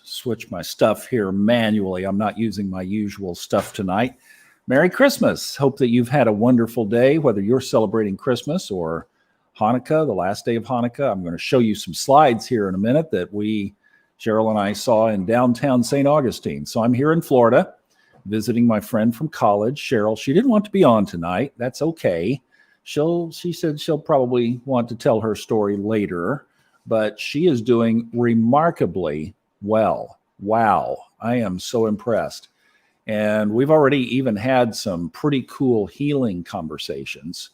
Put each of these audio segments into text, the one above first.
switch my stuff here manually. I'm not using my usual stuff tonight. Merry Christmas. Hope that you've had a wonderful day, whether you're celebrating Christmas or Hanukkah, the last day of Hanukkah. I'm going to show you some slides here in a minute that Cheryl and I saw in downtown St. Augustine. So I'm here in Florida visiting my friend from college, Cheryl. She didn't want to be on tonight. That's okay. She said she'll probably want to tell her story later, but she is doing remarkably well. Wow. I am so impressed. And we've already even had some pretty cool healing conversations,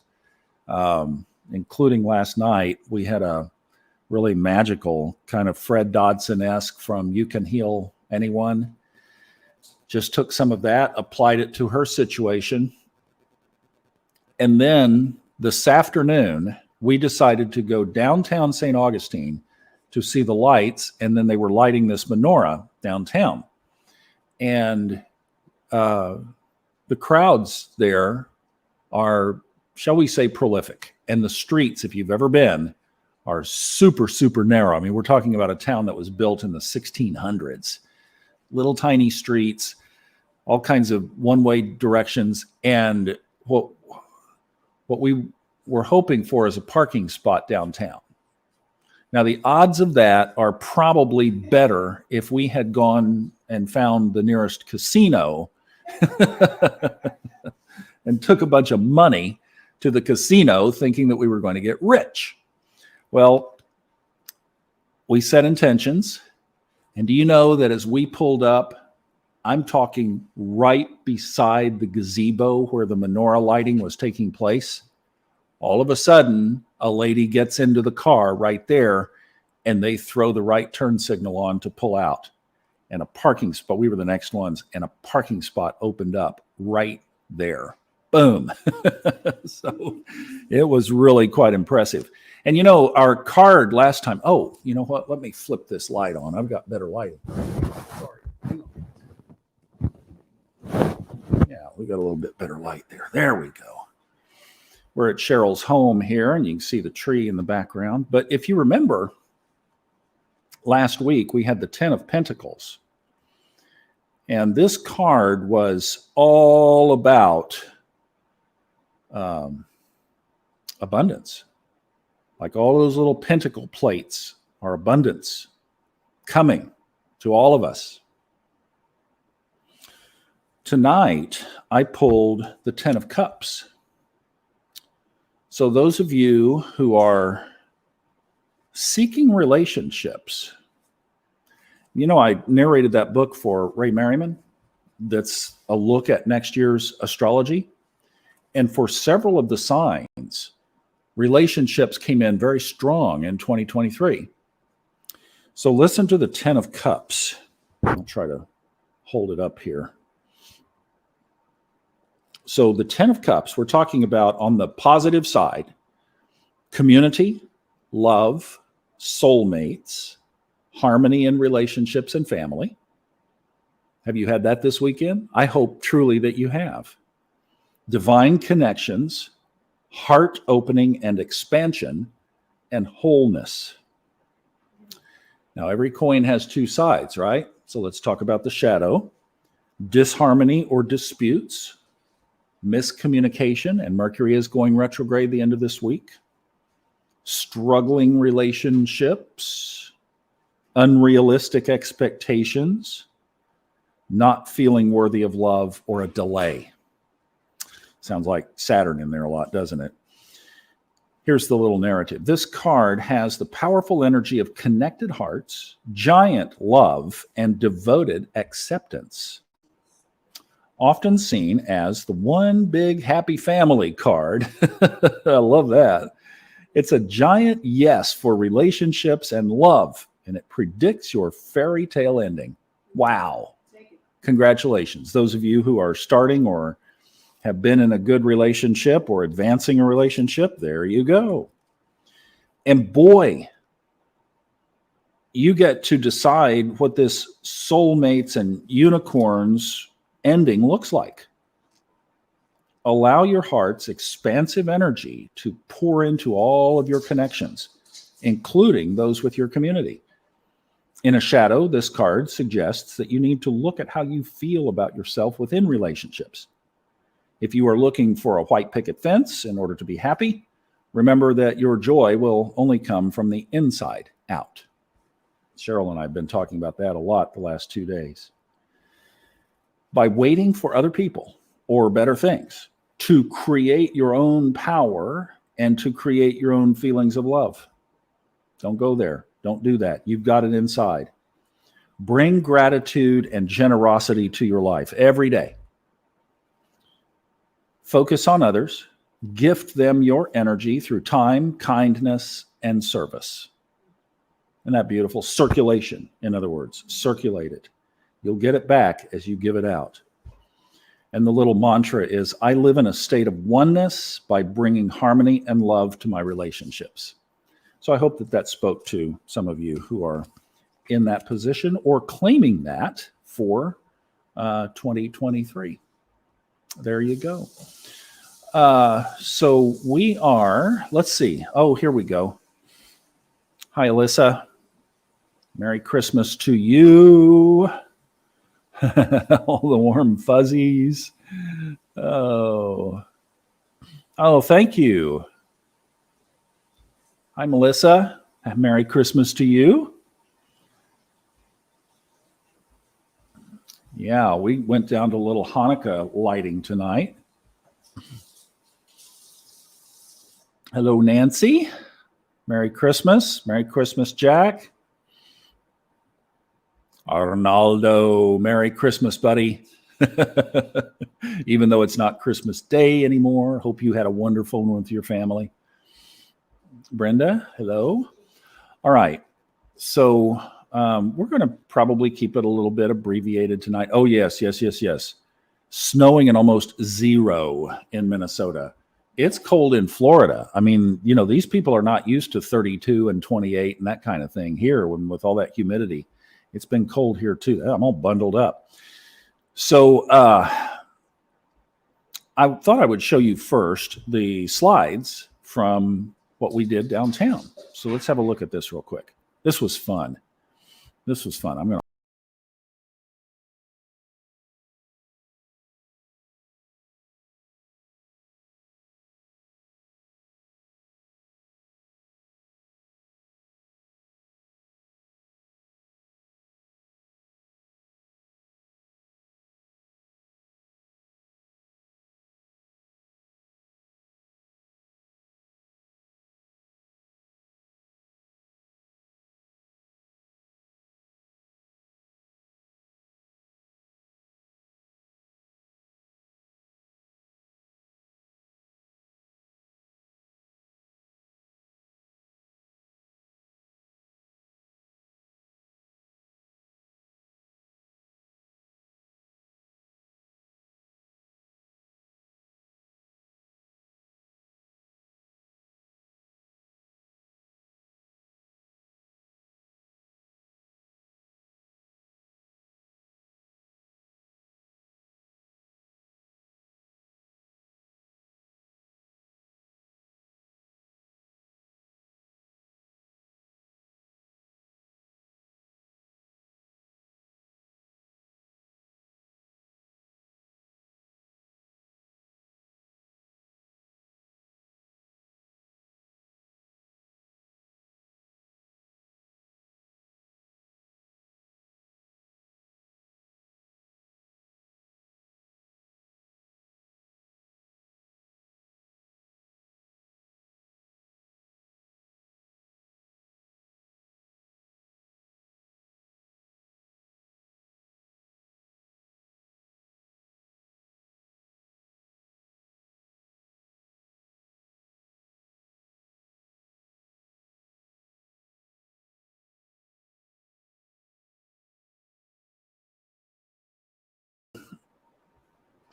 including last night. We had a really magical kind of Fred Dodson-esque from You Can Heal Anyone. Just took some of that, applied it to her situation. And then this afternoon, we decided to go downtown St. Augustine to see the lights, and then they were lighting this menorah downtown. And the crowds there are, shall we say, prolific. And the streets, if you've ever been, are super, super narrow. I mean, we're talking about a town that was built in the 1600s. Little tiny streets, all kinds of one-way directions. And what we were hoping for is a parking spot downtown. Now, the odds of that are probably better if we had gone and found the nearest casino and took a bunch of money to the casino thinking that we were going to get rich. Well, we set intentions. And do you know that as we pulled up, I'm talking right beside the gazebo where the menorah lighting was taking place. All of a sudden, a lady gets into the car right there, and they throw the right turn signal on to pull out. And a parking spot, we were the next ones, and a parking spot opened up right there. Boom. So it was really quite impressive. And you know, our card last time, oh, you know what? Let me flip this light on. I've got better lighting. Sorry. Yeah, we got a little bit better light there. There we go. We're at Cheryl's home here, and you can see the tree in the background. But if you remember, last week we had the 10 of Pentacles. And this card was all about abundance. Like all those little pentacle plates are abundance coming to all of us. Tonight, I pulled the 10 of Cups. So those of you who are seeking relationships, you know, I narrated that book for Ray Merriman. That's a look at next year's astrology. And for several of the signs, relationships came in very strong in 2023. So listen to the 10 of Cups. I'll try to hold it up here. So the 10 of Cups, we're talking about on the positive side, community, love, soulmates, harmony in relationships and family. Have you had that this weekend? I hope truly that you have. Divine connections, heart opening and expansion, and wholeness. Now, every coin has two sides, right? So let's talk about the shadow. Disharmony or disputes, miscommunication, and Mercury is going retrograde the end of this week. Struggling relationships, unrealistic expectations, not feeling worthy of love, or a delay. Sounds like Saturn in there a lot, doesn't it? Here's the little narrative. This card has the powerful energy of connected hearts, giant love, and devoted acceptance. Often seen as the one big happy family card. I love that. It's a giant yes for relationships and love, and it predicts your fairy tale ending. Wow. Congratulations. Those of you who are starting or have been in a good relationship or advancing a relationship, there you go. And boy, you get to decide what this soulmates and unicorns ending looks like. Allow your heart's expansive energy to pour into all of your connections, including those with your community. In a shadow, this card suggests that you need to look at how you feel about yourself within relationships. If you are looking for a white picket fence in order to be happy, remember that your joy will only come from the inside out. Cheryl and I have been talking about that a lot the last 2 days. By waiting for other people or better things to create your own power and to create your own feelings of love. Don't go there. Don't do that. You've got it inside. Bring gratitude and generosity to your life every day. Focus on others. Gift them your energy through time, kindness, and service. Isn't that beautiful? Circulation, in other words. Circulate it. You'll get it back as you give it out. And the little mantra is, I live in a state of oneness by bringing harmony and love to my relationships. So I hope that that spoke to some of you who are in that position or claiming that for 2023. There you go. So we are, let's see. Oh, here we go. Hi, Alyssa. Merry Christmas to you. All the warm fuzzies. Oh, thank you. Hi, Melissa. Merry Christmas to you. Yeah, we went down to a little Hanukkah lighting tonight. Hello, Nancy. Merry Christmas. Merry Christmas, Jack. Arnaldo, Merry Christmas, buddy. Even though it's not Christmas Day anymore. Hope you had a wonderful one with your family. Brenda, hello. All right. So we're going to probably keep it a little bit abbreviated tonight. Oh, yes. Snowing and almost 0 in Minnesota. It's cold in Florida. I mean, you know, these people are not used to 32 and 28 and that kind of thing here with all that humidity. It's been cold here too. I'm all bundled up. So I thought I would show you first the slides from what we did downtown. So let's have a look at this real quick. This was fun. I'm going to.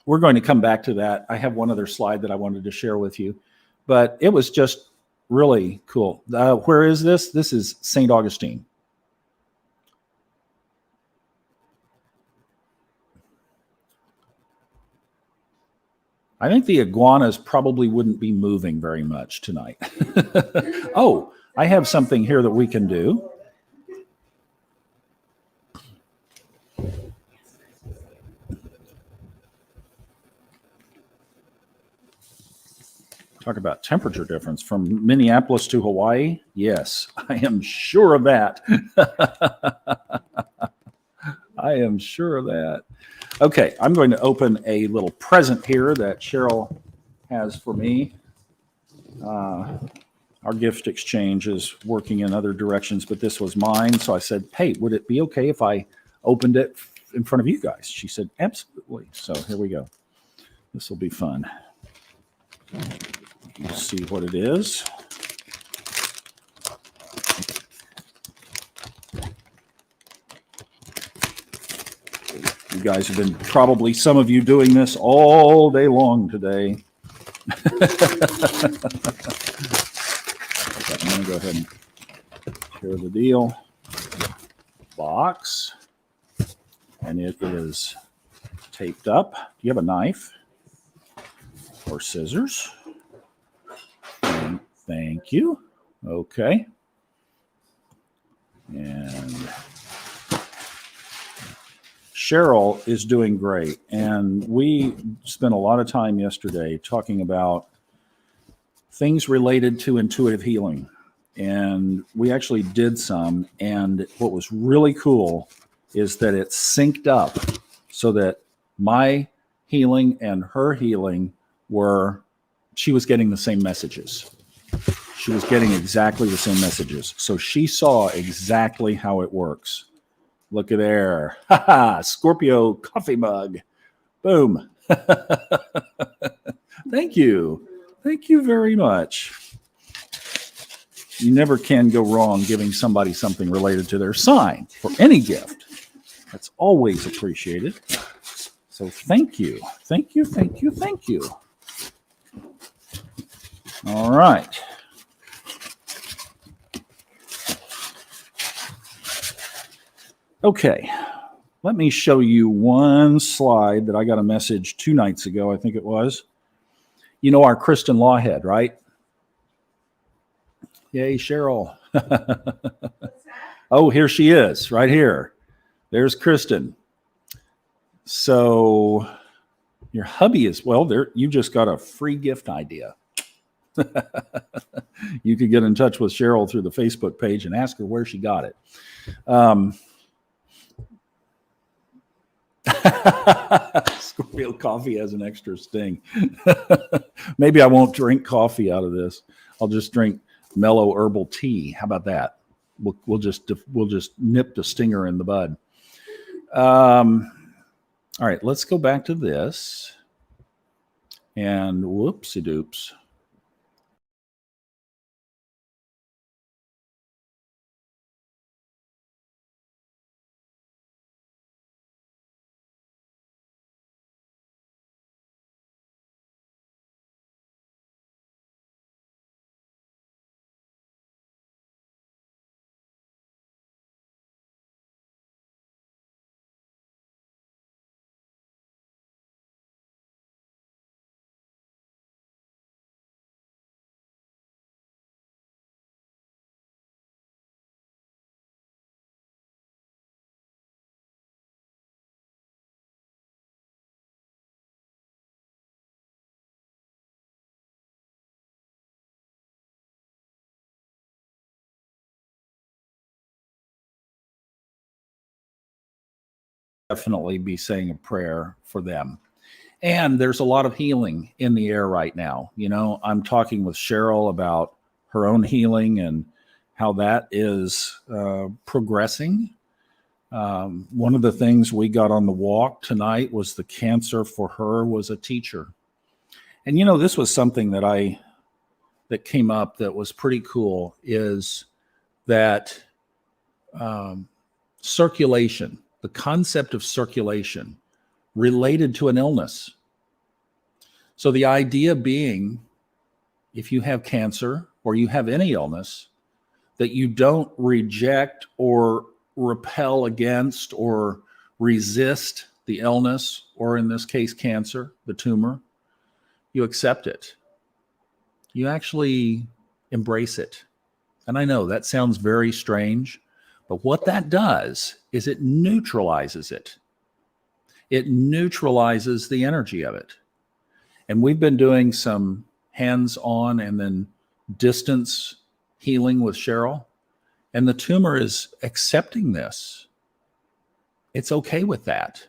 We're going to come back to that. I have one other slide that I wanted to share with you, but it was just really cool. Where is this? This is St. Augustine. I think the iguanas probably wouldn't be moving very much tonight. Oh, I have something here that we can do. Talk about temperature difference from Minneapolis to Hawaii. Yes, I am sure of that. I am sure of that. Okay, I'm going to open a little present here that Cheryl has for me. Our gift exchange is working in other directions, but this was mine. So I said, hey, would it be okay if I opened it in front of you guys? She said, absolutely. So here we go. This will be fun. Let's see what it is. You guys have been probably, some of you, doing this all day long today. I'm going to go ahead and share the deal. Box. And it is taped up. Do you have a knife or scissors? Thank you. Okay. And Cheryl is doing great. And we spent a lot of time yesterday talking about things related to intuitive healing. And we actually did some. And what was really cool is that it synced up so that my healing and her healing she was getting the same messages. She was getting exactly the same messages. So she saw exactly how it works. Look at there. Scorpio coffee mug. Boom. Thank you. Thank you very much. You never can go wrong giving somebody something related to their sign for any gift. That's always appreciated. So thank you. Thank you, thank you, thank you. All right. Okay, let me show you one slide that I got a message 2 nights ago, I think it was. You know our Kristen Lawhead, right? Yay, Cheryl. Oh, here she is, right here. There's Kristen. So your hubby is, well, there. You just got a free gift idea. You could get in touch with Cheryl through the Facebook page and ask her where she got it. Scorpio coffee has an extra sting. Maybe I won't drink coffee out of this. I'll just drink mellow herbal tea. How about that? We'll just nip the stinger in the bud. All right, let's go back to this. And whoopsie doops. Definitely be saying a prayer for them. And there's a lot of healing in the air right now. You know, I'm talking with Cheryl about her own healing and how that is progressing. One of the things we got on the walk tonight was the cancer for her was a teacher. And, you know, this was something that came up that was pretty cool is that circulation, the concept of circulation related to an illness. So the idea being, if you have cancer or you have any illness, that you don't reject or repel against or resist the illness, or in this case, cancer, the tumor. You accept it. You actually embrace it. And I know that sounds very strange, but what that does is it neutralizes it. It neutralizes the energy of it. And we've been doing some hands-on and then distance healing with Cheryl. And the tumor is accepting this. It's okay with that.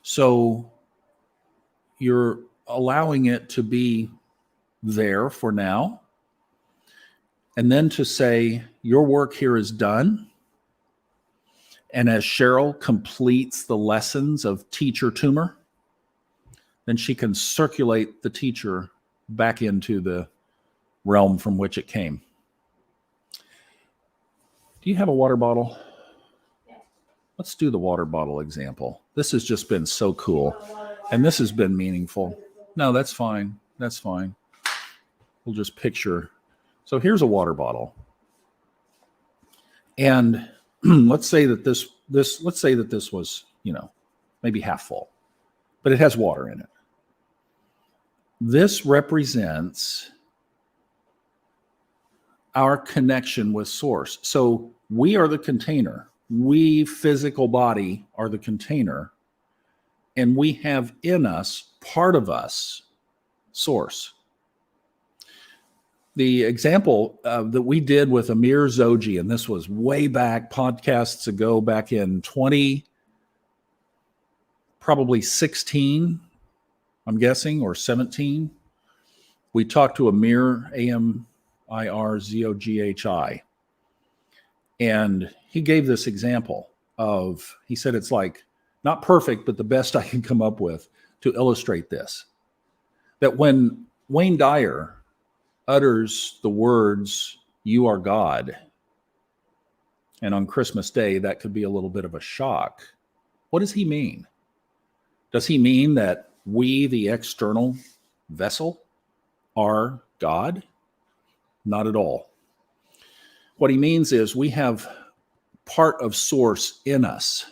So you're allowing it to be there for now. And then to say, your work here is done. And as Cheryl completes the lessons of teacher tumor, then she can circulate the teacher back into the realm from which it came. Do you have a water bottle? Yeah. Let's do the water bottle example. This has just been so cool. And this has been meaningful. No, that's fine. That's fine. We'll just picture. So here's a water bottle. And let's say that this was, maybe half full, but it has water in it. This represents our connection with source. So we are the container. We, physical body, are the container. And we have in us, part of us, source. The example that we did with Amir Zoji, and this was way back, podcasts ago, back in 2016, I'm guessing, or 17. We talked to Amir, A-M-I-R-Z-O-G-H-I. And he gave this example of, he said it's like, not perfect, but the best I can come up with to illustrate this. That when Wayne Dyer utters the words, "You are God," and on Christmas Day, that could be a little bit of a shock. What does he mean? Does he mean that we, the external vessel, are God? Not at all. What he means is we have part of source in us.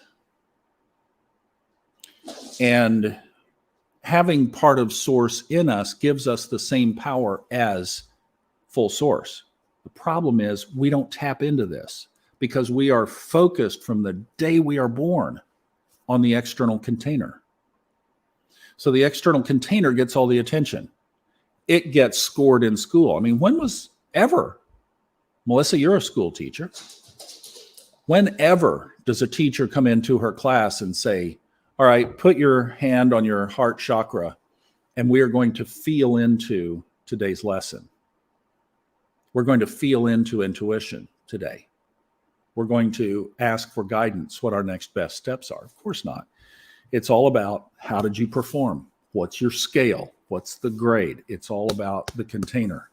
And having part of source in us gives us the same power as full source. The problem is we don't tap into this because we are focused from the day we are born on the external container. So the external container gets all the attention. It gets scored in school. I mean, when was ever, Melissa, you're a school teacher. Whenever does a teacher come into her class and say, all right, put your hand on your heart chakra, and we are going to feel into today's lesson. We're going to feel into intuition today. We're going to ask for guidance, what our next best steps are. Of course not. It's all about how did you perform? What's your scale? What's the grade? It's all about the container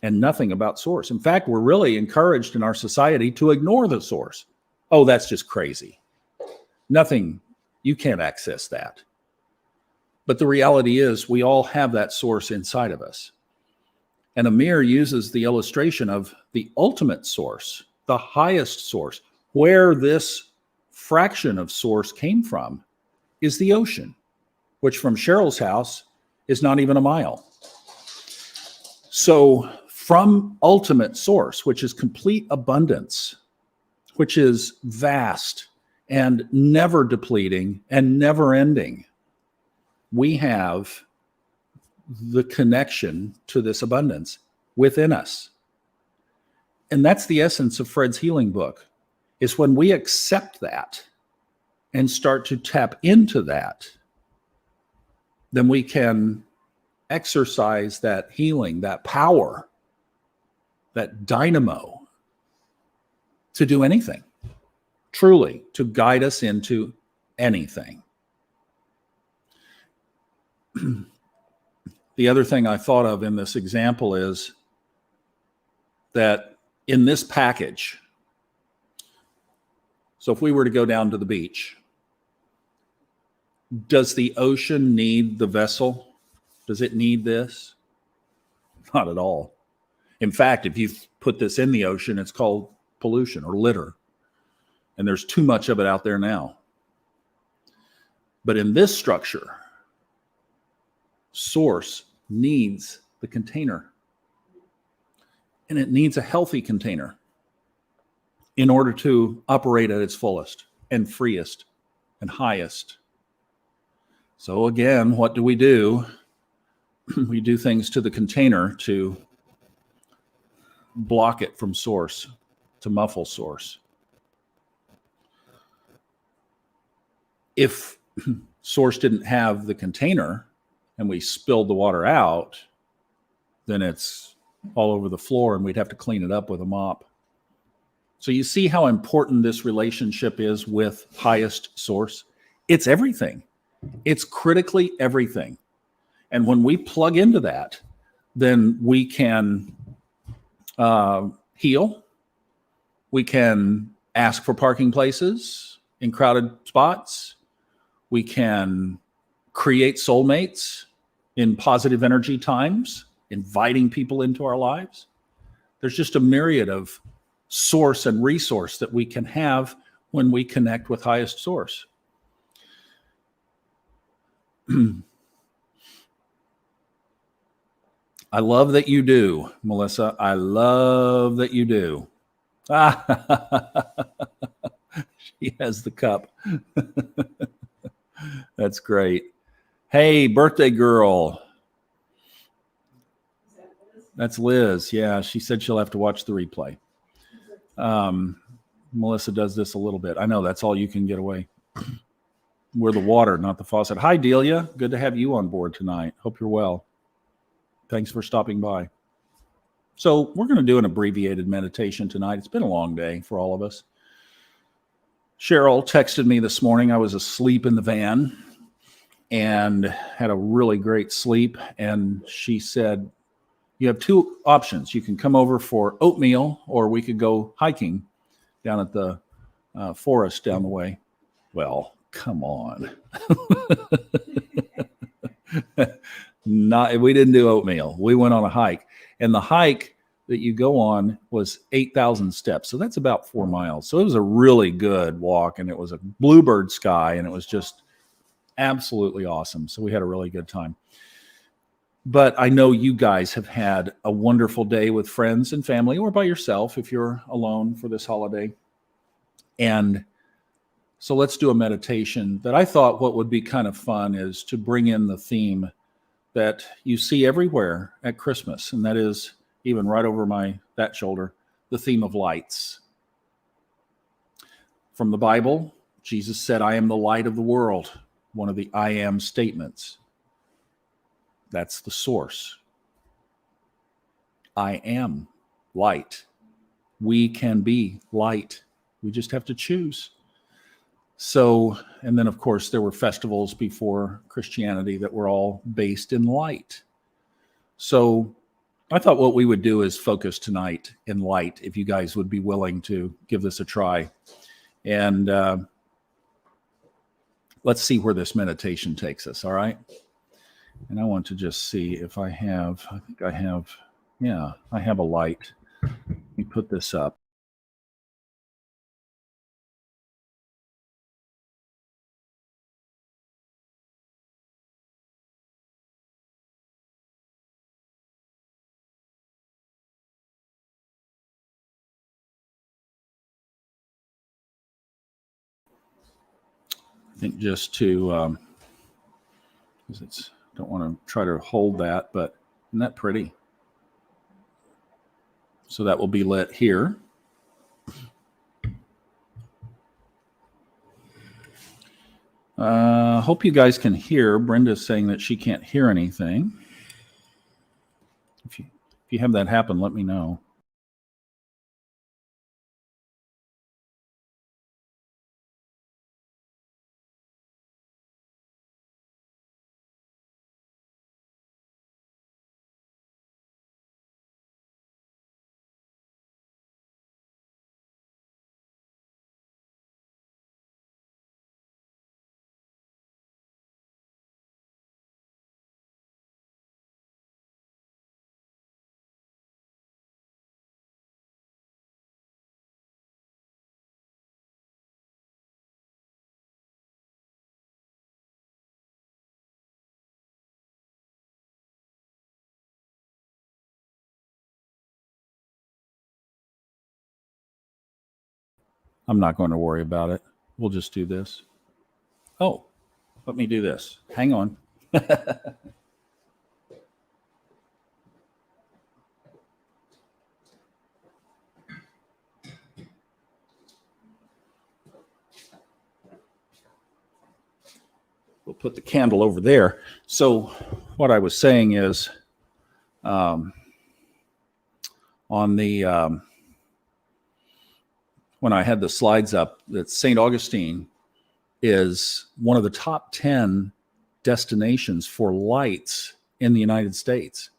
and nothing about source. In fact, we're really encouraged in our society to ignore the source. Oh, that's just crazy. Nothing. You can't access that. But the reality is we all have that source inside of us. And Amir uses the illustration of the ultimate source, the highest source, where this fraction of source came from is the ocean, which from Cheryl's house is not even a mile. So from ultimate source, which is complete abundance, which is vast and never depleting and never ending, we have the connection to this abundance within us. And that's the essence of Fred's healing book, is when we accept that and start to tap into that, then we can exercise that healing, that power, that dynamo to do anything. Truly, to guide us into anything. The other thing I thought of in this example is that in this package, so if we were to go down to the beach, does the ocean need the vessel? Does it need this? Not at all. In fact, if you put this in the ocean, it's called pollution or litter. And there's too much of it out there now. But in this structure, source needs the container. And it needs a healthy container in order to operate at its fullest and freest and highest. So again, what do? we do things to the container to block it from source, to muffle source. If source didn't have the container and we spilled the water out, then it's all over the floor and we'd have to clean it up with a mop. So you see how important this relationship is with highest source? It's everything. It's critically everything. And when we plug into that, then we can heal. We can ask for parking places in crowded spots. We can create soulmates in positive energy times, inviting people into our lives. There's just a myriad of source and resource that we can have when we connect with highest source. I love that you do, Melissa. I love that you do. She has the cup. That's great. Hey, birthday girl. That's Liz. Yeah, she said she'll have to watch the replay. Melissa does this a little bit. I know that's all you can get away. We're the water, not the faucet. Hi, Delia. Good to have you on board tonight. Hope you're well. Thanks for stopping by. So we're going to do an abbreviated meditation tonight. It's been a long day for all of us. Cheryl texted me this morning. I was asleep in the van and had a really great sleep. And she said, you have two options. You can come over for oatmeal, or we could go hiking down at the forest down the way. Well, come on. We didn't do oatmeal. We went on a hike. And the hike that you go on was 8,000 steps. So that's about 4 miles. So it was a really good walk, and it was a bluebird sky, and it was just absolutely awesome. So we had a really good time. But I know you guys have had a wonderful day with friends and family, or by yourself if you're alone for this holiday. And so let's do a meditation that I thought what would be kind of fun is to bring in the theme that you see everywhere at Christmas, and that is even right over that shoulder, the theme of lights. From the Bible, Jesus said, I am the light of the world, one of the I am statements. That's the source. I am light. We can be light. We just have to choose. So, and then of course there were festivals before Christianity that were all based in light. So I thought what we would do is focus tonight in light, if you guys would be willing to give this a try. And let's see where this meditation takes us, all right? And I want to just see if I have a light. Let me put this up. I think just to, because don't want to try to hold that, but isn't that pretty? So that will be lit here. Hope you guys can hear. Brenda's saying that she can't hear anything. If you have that happen, let me know. I'm not going to worry about it. We'll just do this. Oh, let me do this. Hang on. we'll put the candle over there. So what I was saying is, on the when I had the slides up, that St. Augustine is one of the top 10 destinations for lights in the United States.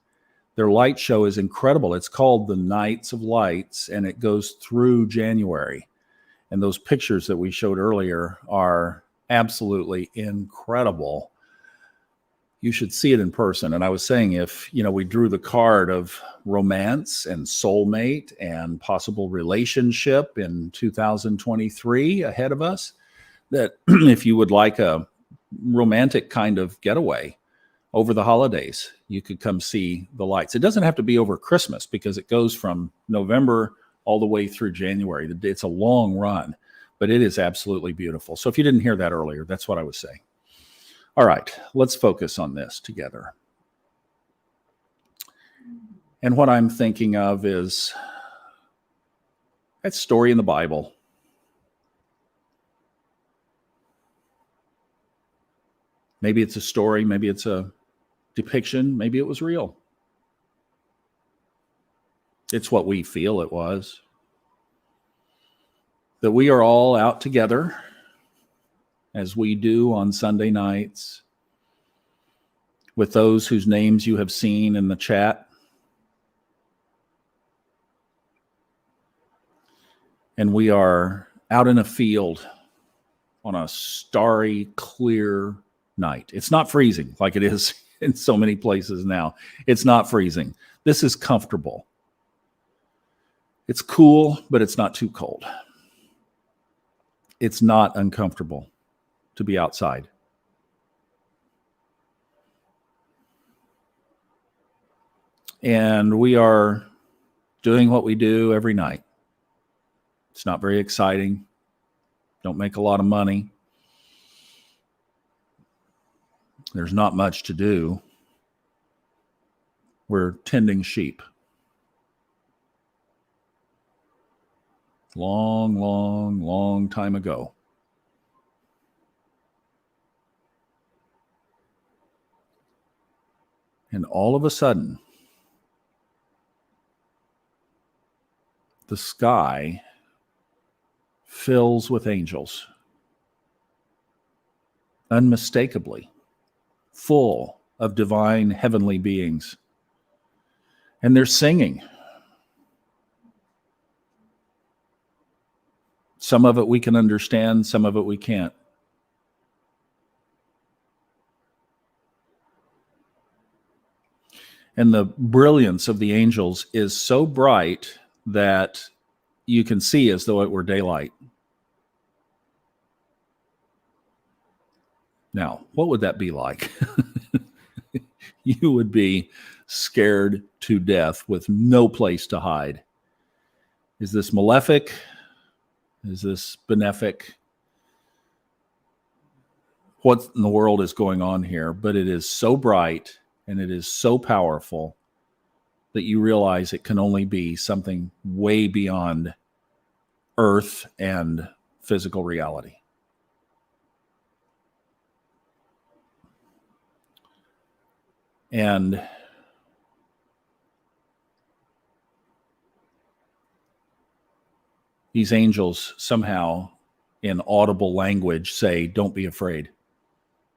Their light show is incredible. It's called the Nights of Lights, and it goes through January. And those pictures that we showed earlier are absolutely incredible. You should see it in person. And I was saying, if we drew the card of romance and soulmate and possible relationship in 2023 ahead of us, that if you would like a romantic kind of getaway over the holidays, you could come see the lights. It doesn't have to be over Christmas, because it goes from November all the way through January. It's a long run, but it is absolutely beautiful. So if you didn't hear that earlier, that's what I was saying. All right, let's focus on this together. And what I'm thinking of is that story in the Bible. Maybe it's a story, maybe it's a depiction, maybe it was real. It's what we feel it was. That we are all out together, as we do on Sunday nights, with those whose names you have seen in the chat. And we are out in a field on a starry, clear night. It's not freezing like it is in so many places now. It's not freezing. This is comfortable. It's cool, but it's not too cold. It's not uncomfortable to be outside. And we are doing what we do every night. It's not very exciting. Don't make a lot of money. There's not much to do. We're tending sheep. Long, long, long time ago. And all of a sudden, the sky fills with angels, unmistakably full of divine heavenly beings. And they're singing. Some of it we can understand, some of it we can't. And the brilliance of the angels is so bright that you can see as though it were daylight. Now, what would that be like? You would be scared to death with no place to hide. Is this malefic? Is this benefic? What in the world is going on here? But it is so bright and it is so powerful that you realize it can only be something way beyond earth and physical reality. And these angels somehow, in audible language, say, "Don't be afraid.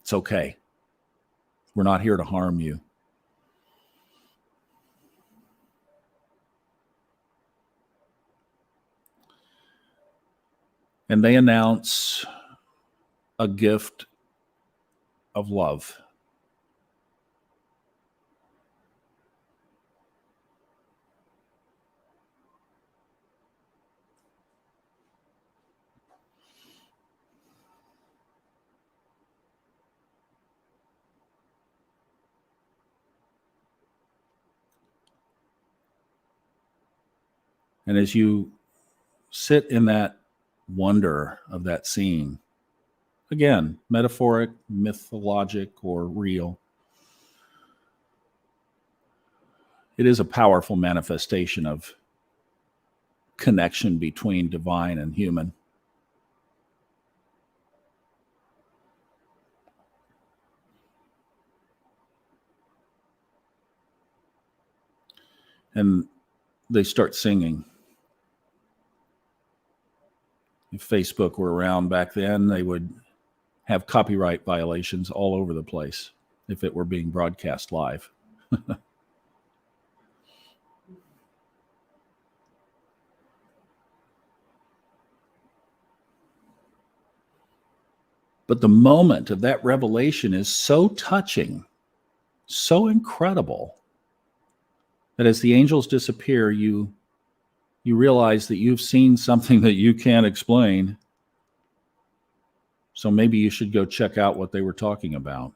It's okay. We're not here to harm you." And they announce a gift of love. And as you sit in that wonder of that scene, again, metaphoric, mythologic, or real, it is a powerful manifestation of connection between divine and human. and they start singing. If Facebook were around back then, they would have copyright violations all over the place if it were being broadcast live. But the moment of that revelation is so touching, so incredible, that as the angels disappear, you realize that you've seen something that you can't explain. So maybe you should go check out what they were talking about.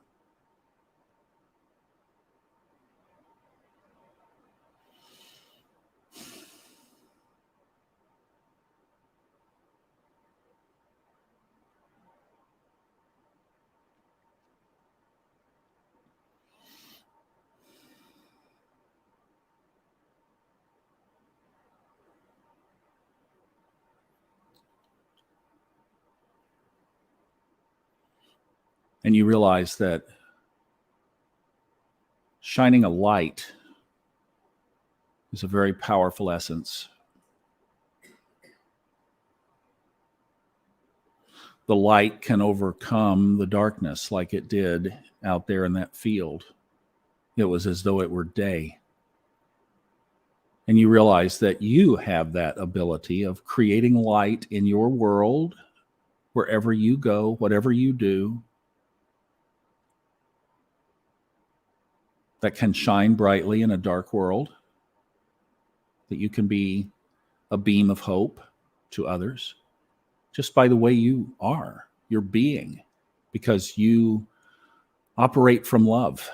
And you realize that shining a light is a very powerful essence. The light can overcome the darkness like it did out there in that field. It was as though it were day. And you realize that you have that ability of creating light in your world, wherever you go, whatever you do, that can shine brightly in a dark world, that you can be a beam of hope to others just by the way you are, your being, because you operate from love.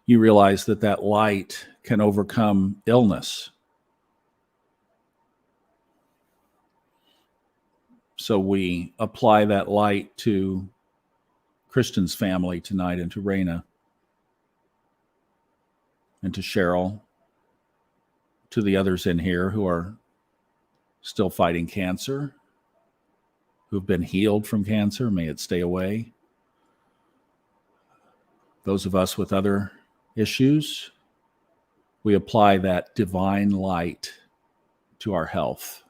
You realize that that light can overcome illness. So we apply that light to Kristen's family tonight, and to Raina, and to Cheryl, to the others in here who are still fighting cancer, who've been healed from cancer. May it stay away. Those of us with other issues, we apply that divine light to our health.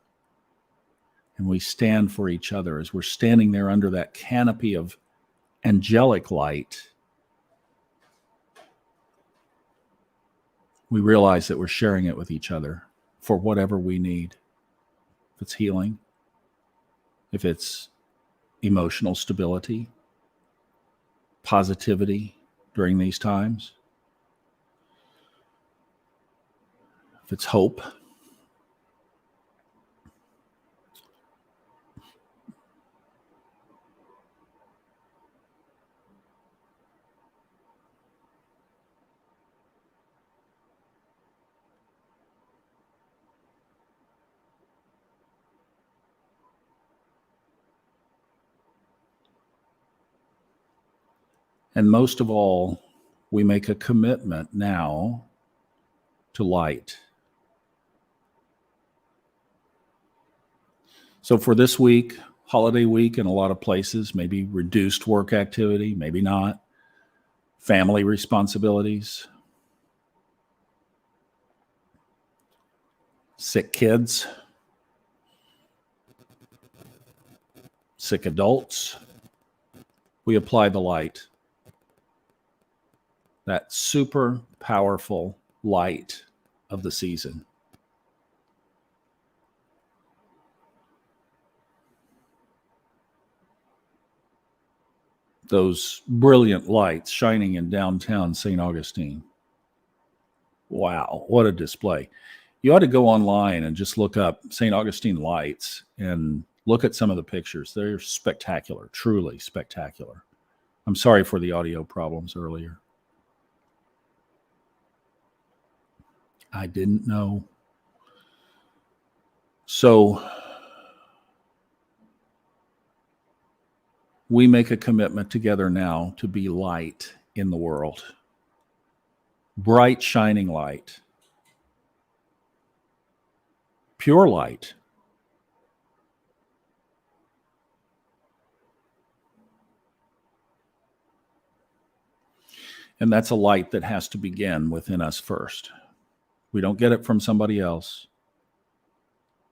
And we stand for each other as we're standing there under that canopy of angelic light. We realize that we're sharing it with each other for whatever we need. If it's healing, if it's emotional stability, positivity during these times, if it's hope. And most of all, we make a commitment now to light. So for this week, holiday week in a lot of places, maybe reduced work activity, maybe not, family responsibilities, sick kids, sick adults, we apply the light. That super powerful light of the season. Those brilliant lights shining in downtown St. Augustine. Wow, what a display. You ought to go online and just look up St. Augustine lights and look at some of the pictures. They're spectacular, truly spectacular. I'm sorry for the audio problems earlier. I didn't know. So we make a commitment together now to be light in the world. Bright, shining light. pure light. And that's a light that has to begin within us first. We don't get it from somebody else.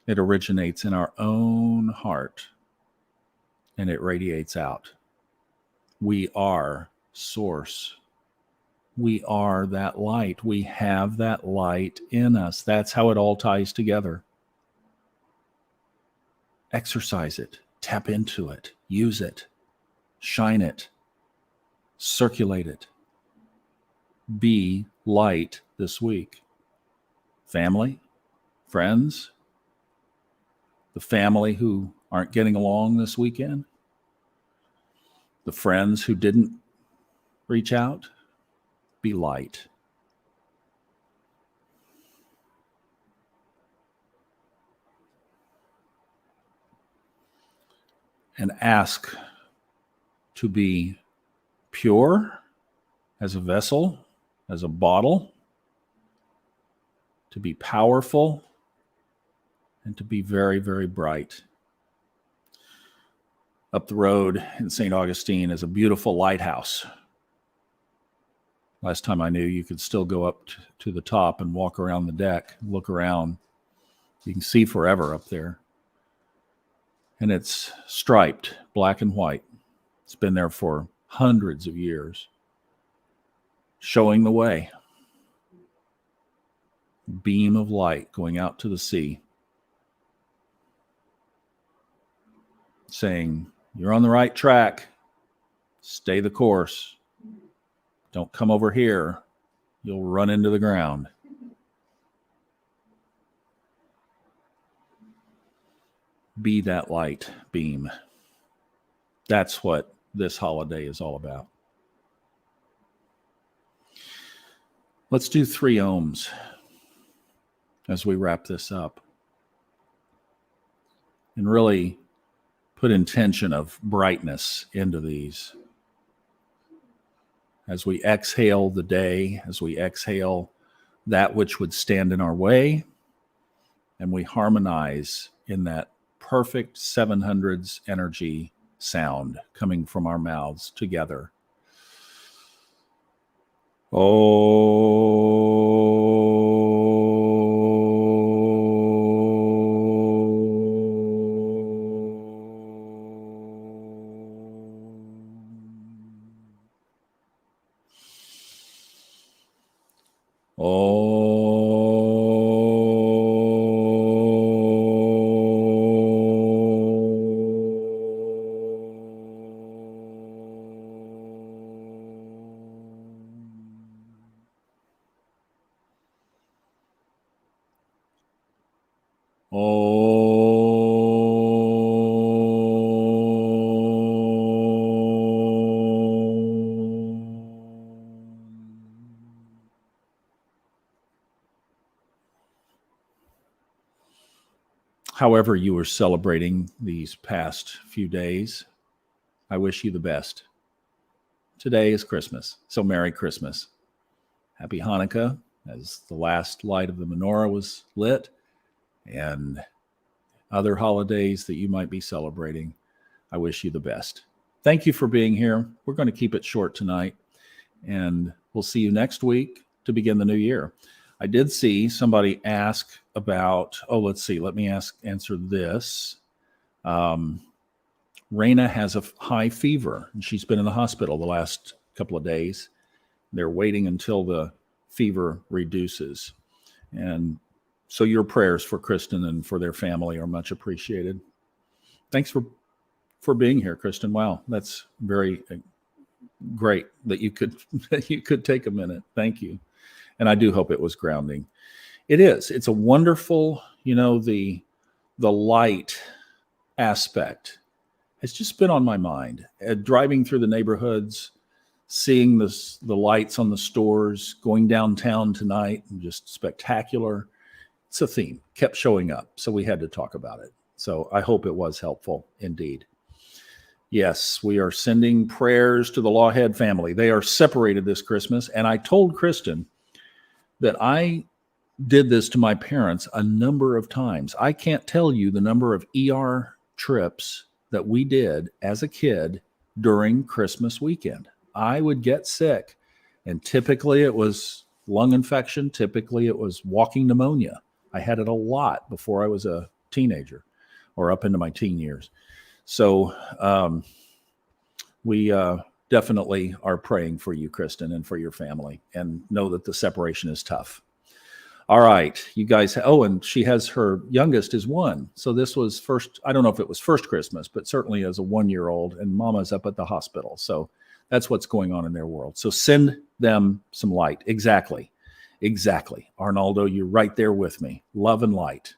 It originates in our own heart and it radiates out. We are source. We are that light. We have that light in us. That's how it all ties together. Exercise it, tap into it, use it, shine it, circulate it. Be light this week. Family, friends, the family who aren't getting along this weekend, the friends who didn't reach out, be light. And ask to be pure as a vessel, as a bottle, to be powerful, and to be very, very bright. Up the road in St Augustine is a beautiful lighthouse. Last time I knew, you could still go up to the top and walk around the deck, look around. You can see forever up there. And it's striped, black and white. It's been there for hundreds of years, showing the way. Beam of light going out to the sea, saying, you're on the right track. Stay the course. Don't come over here. You'll run into the ground. Be that light beam. That's what this holiday is all about. Let's do 3 ohms as we wrap this up. And really put intention of brightness into these. As we exhale the day, as we exhale that which would stand in our way, and we harmonize in that perfect 700s energy sound coming from our mouths together. However you are celebrating these past few days, I wish you the best. Today is Christmas, so Merry Christmas. Happy Hanukkah, as the last light of the menorah was lit, and other holidays that you might be celebrating. I wish you the best. Thank you for being here. We're going to keep it short tonight, and we'll see you next week to begin the new year. I did see somebody ask about, let's see, let me answer this. Raina has a high fever, and she's been in the hospital the last couple of days. They're waiting until the fever reduces. And so your prayers for Kristen and for their family are much appreciated. Thanks for being here, Kristen. Wow, that's very great that you could take a minute. Thank you. And I do hope it was grounding. It is. It's a wonderful, the light aspect has just been on my mind. Driving through the neighborhoods, seeing the lights on the stores, going downtown tonight, and just spectacular. It's a theme, kept showing up. So we had to talk about it. So I hope it was helpful indeed. Yes, we are sending prayers to the Lawhead family. They are separated this Christmas. And I told Kristen that I did this to my parents a number of times. I can't tell you the number of ER trips that we did as a kid during Christmas weekend. I would get sick, and typically it was lung infection. Typically it was walking pneumonia. I had it a lot before I was a teenager or up into my teen years. So we definitely are praying for you, Kristen, and for your family, and know that the separation is tough. All right, you guys. Oh, and she has her youngest is 1. So this was first, I don't know if it was first Christmas, but certainly as a 1-year-old, and Mama's up at the hospital. So that's what's going on in their world. So send them some light. Exactly. Arnaldo, you're right there with me. Love and light.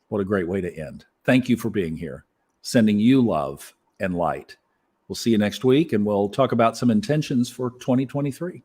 What a great way to end. Thank you for being here. Sending you love and light. We'll see you next week, and we'll talk about some intentions for 2023.